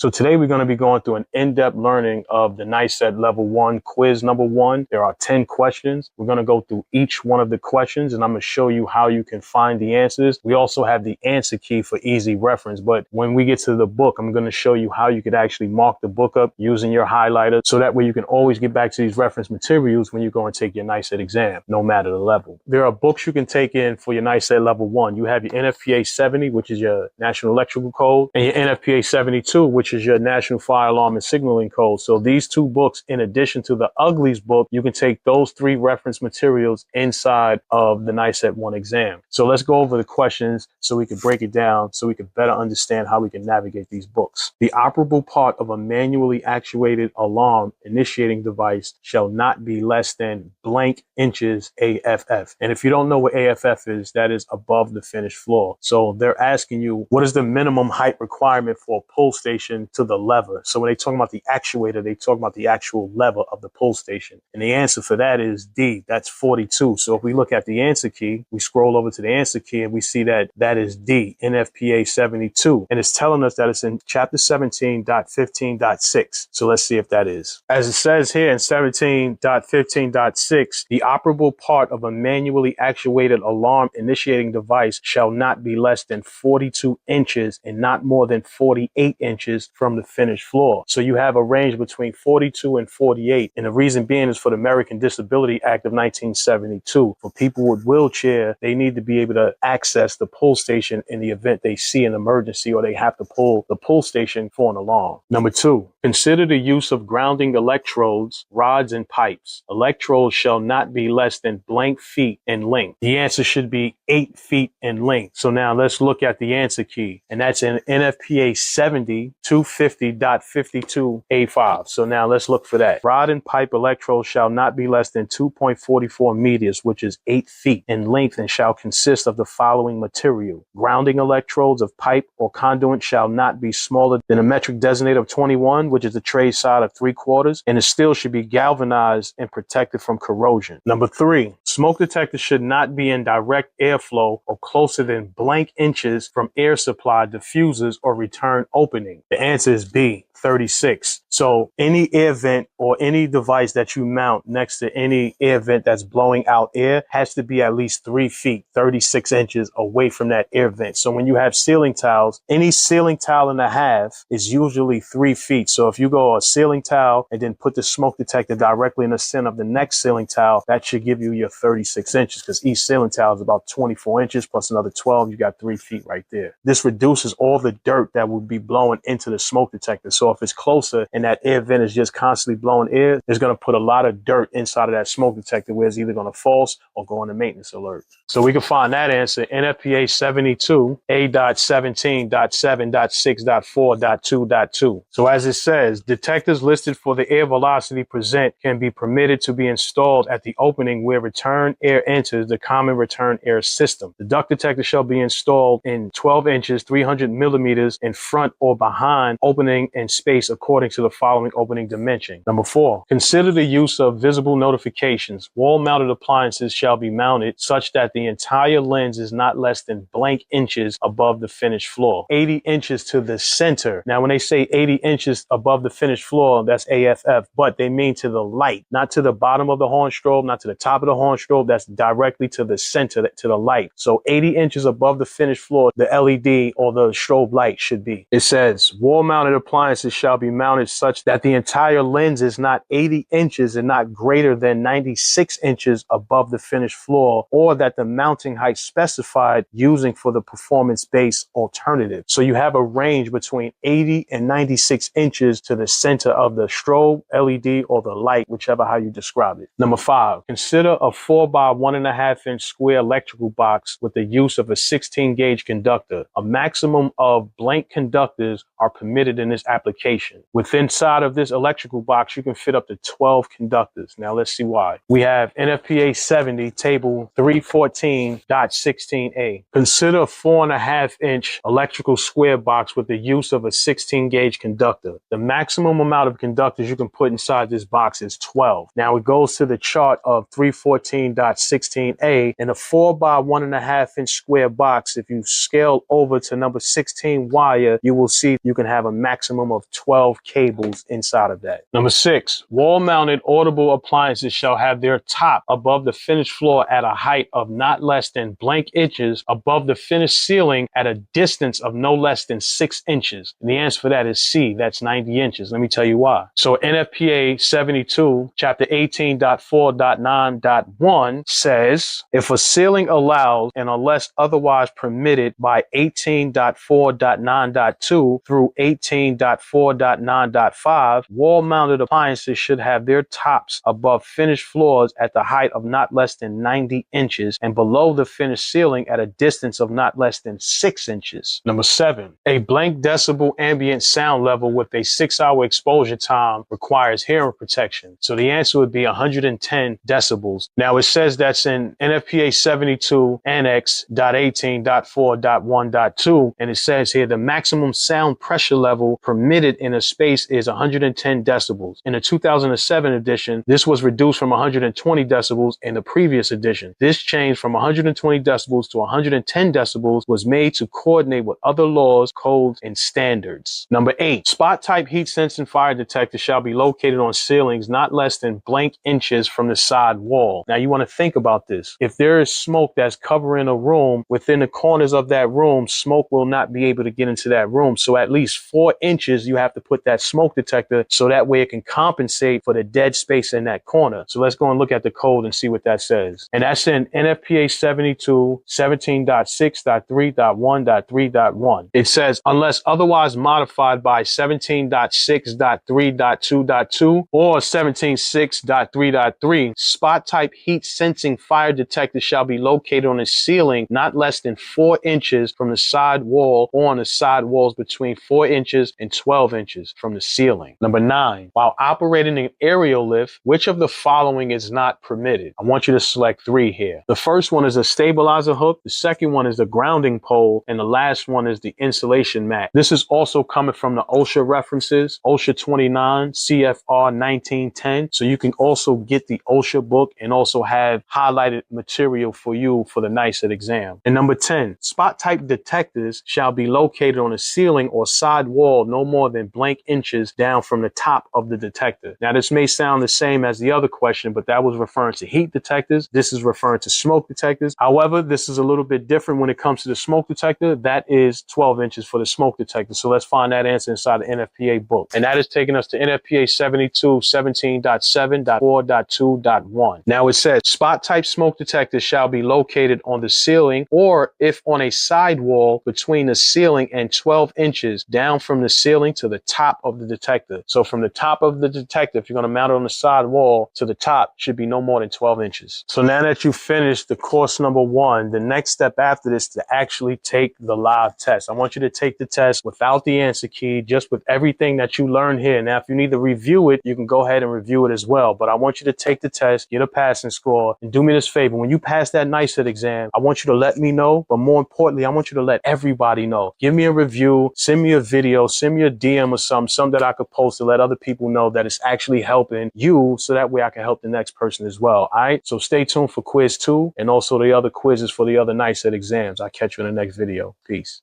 So today we're going to be going through an in-depth learning of the NICET Level 1 quiz number 1. There are 10 questions. We're going to go through each one of the questions and I'm going to show you how you can find the answers. We also have the answer key for easy reference, but when we get to the book, I'm going to show you how you could actually mark the book up using your highlighter, so that way you can always get back to these reference materials when you go and take your NICET exam, no matter the level. There are books you can take in for your NICET Level 1. You have your NFPA 70, which is your National Electrical Code, and your NFPA 72, which is your National Fire Alarm and Signaling Code. So these two books, in addition to the Uglies book, you can take those 3 reference materials inside of the NICET 1 exam. So let's go over the questions so we can break it down so we can better understand how we can navigate these books. The operable part of a manually actuated alarm initiating device shall not be less than blank inches AFF. And if you don't know what AFF is, that is above the finished floor. So they're asking you, what is the minimum height requirement for a pull station to the lever? So when they talk about the actuator, they talk about the actual lever of the pull station. And the answer for that is D, that's 42. So if we look at the answer key, we scroll over to the answer key and we see that that is D, NFPA 72. And it's telling us that it's in chapter 17.15.6. So let's see if that is. As it says here in 17.15.6, the operable part of a manually actuated alarm initiating device shall not be less than 42 inches and not more than 48 inches from the finished floor. So you have a range between 42 and 48. And the reason being is for the American Disability Act of 1972. For people with wheelchair, they need to be able to access the pull station in the event they see an emergency or they have to pull the pull station for an alarm. Number 2, consider the use of grounding electrodes, rods, and pipes. Electrodes shall not be less than blank feet in length. The answer should be 8 feet in length. So now let's look at the answer key, and that's in NFPA 70 250.52A5. So now let's look for that. Rod and pipe electrodes shall not be less than 2.44 meters, which is 8 feet in length, and shall consist of the following material. Grounding electrodes of pipe or conduit shall not be smaller than a metric designator of 21, which is the trade side of 3/4, and it still should be galvanized and protected from corrosion. Number 3, smoke detectors should not be in direct airflow or closer than blank inches from air supply, diffusers, or return opening. The answer is B, 36. So any air vent or any device that you mount next to any air vent that's blowing out air has to be at least 3 feet, 36 inches away from that air vent. So when you have ceiling tiles, any ceiling tile and a half is usually 3 feet. So if you go a ceiling tile and then put the smoke detector directly in the center of the next ceiling tile, that should give you your 36 inches, because each ceiling tile is about 24 inches plus another 12. You got 3 feet right there. This reduces all the dirt that would be blowing into the smoke detector. So if it's closer and that air vent is just constantly blowing air, it's going to put a lot of dirt inside of that smoke detector, where it's either going to false or go into maintenance alert. So we can find that answer, NFPA 72, A.17.7.6.4.2.2. So as it says, detectors listed for the air velocity present can be permitted to be installed at the opening where return air enters the common return air system. The duct detector shall be installed in 12 inches, 300 millimeters in front or behind opening and space according to the following opening dimension. Number 4, consider the use of visible notifications. Wall-mounted appliances shall be mounted such that the entire lens is not less than blank inches above the finished floor. 80 inches to the center. Now, when they say 80 inches above the finished floor, that's AFF, but they mean to the light, not to the bottom of the horn strobe, not to the top of the horn strobe. That's directly to the center, to the light. So 80 inches above the finished floor, the LED or the strobe light should be. It says wall-mounted appliances shall be mounted such that the entire lens is not 80 inches and not greater than 96 inches above the finished floor, or that the mounting height specified using for the performance-based alternative. So you have a range between 80 and 96 inches to the center of the strobe, LED, or the light, whichever how you describe it. Number 5, consider a 4 by 1.5 inch square electrical box with the use of a 16 gauge conductor. A maximum of blank conductors are permitted in this application. Within inside of this electrical box, you can fit up to 12 conductors. Now let's see why. We have NFPA 70, table 314.16a. Consider a 4.5 inch electrical square box with the use of a 16 gauge conductor. The maximum amount of conductors you can put inside this box is 12. Now it goes to the chart of 314.16a, and a 4 by 1.5 inch square box, if you scale over to number 16 wire, you will see you can have a maximum of with 12 cables inside of that. Number 6, wall-mounted audible appliances shall have their top above the finished floor at a height of not less than blank inches above the finished ceiling at a distance of no less than 6 inches. And the answer for that is C, that's 90 inches. Let me tell you why. So NFPA 72, chapter 18.4.9.1 says, if a ceiling allows and unless otherwise permitted by 18.4.9.2 through 18.4.9.5, wall-mounted appliances should have their tops above finished floors at the height of not less than 90 inches and below the finished ceiling at a distance of not less than 6 inches. Number 7, a blank decibel ambient sound level with a 6-hour exposure time requires hearing protection. So the answer would be 110 decibels. Now it says that's in NFPA 72 Annex .18.4.1.2, and it says here the maximum sound pressure level permitted in a space is 110 decibels. In the 2007 edition, this was reduced from 120 decibels in the previous edition. This change from 120 decibels to 110 decibels was made to coordinate with other laws, codes, and standards. Number 8, spot type heat sensing fire detector shall be located on ceilings not less than blank inches from the side wall. Now you want to think about this. If there is smoke that's covering a room, within the corners of that room, smoke will not be able to get into that room. So at least 4 inches you have to put that smoke detector so that way it can compensate for the dead space in that corner. So let's go and look at the code and see what that says. And that's in NFPA 72 17.6.3.1.3.1. It says, unless otherwise modified by 17.6.3.2.2 or 17.6.3.3, spot type heat sensing fire detector shall be located on a ceiling not less than 4 inches from the side wall or on the side walls between 4 inches and 12 inches from the ceiling. Number 9, while operating an aerial lift, which of the following is not permitted? I want you to select 3 here. The first one is a stabilizer hook, the second one is the grounding pole, and the last one is the insulation mat. This is also coming from the OSHA references, OSHA 29, CFR 1910. So you can also get the OSHA book and also have highlighted material for you for the NICET exam. And number 10, spot type detectors shall be located on a ceiling or side wall no more than blank inches down from the top of the detector. Now this may sound the same as the other question, but that was referring to heat detectors. This is referring to smoke detectors. However, this is a little bit different when it comes to the smoke detector. That is 12 inches for the smoke detector. So let's find that answer inside the NFPA book. And that is taking us to NFPA 72 17.7.4.2.1. Now it says spot type smoke detectors shall be located on the ceiling or if on a side wall between the ceiling and 12 inches down from the ceiling to the top of the detector. So from the top of the detector, if you're going to mount it on the side wall to the top, should be no more than 12 inches. So now that you finished the course number 1, the next step after this is to actually take the live test. I want you to take the test without the answer key, just with everything that you learned here. Now, if you need to review it, you can go ahead and review it as well. But I want you to take the test, get a passing score, and do me this favor. When you pass that NICET exam, I want you to let me know, but more importantly, I want you to let everybody know. Give me a review, send me a video, send me a DM or something that I could post to let other people know that it's actually helping you, so that way I can help the next person as well. All right, so stay tuned for quiz 2 and also the other quizzes for the other NICET exams. I'll catch you in the next video. Peace.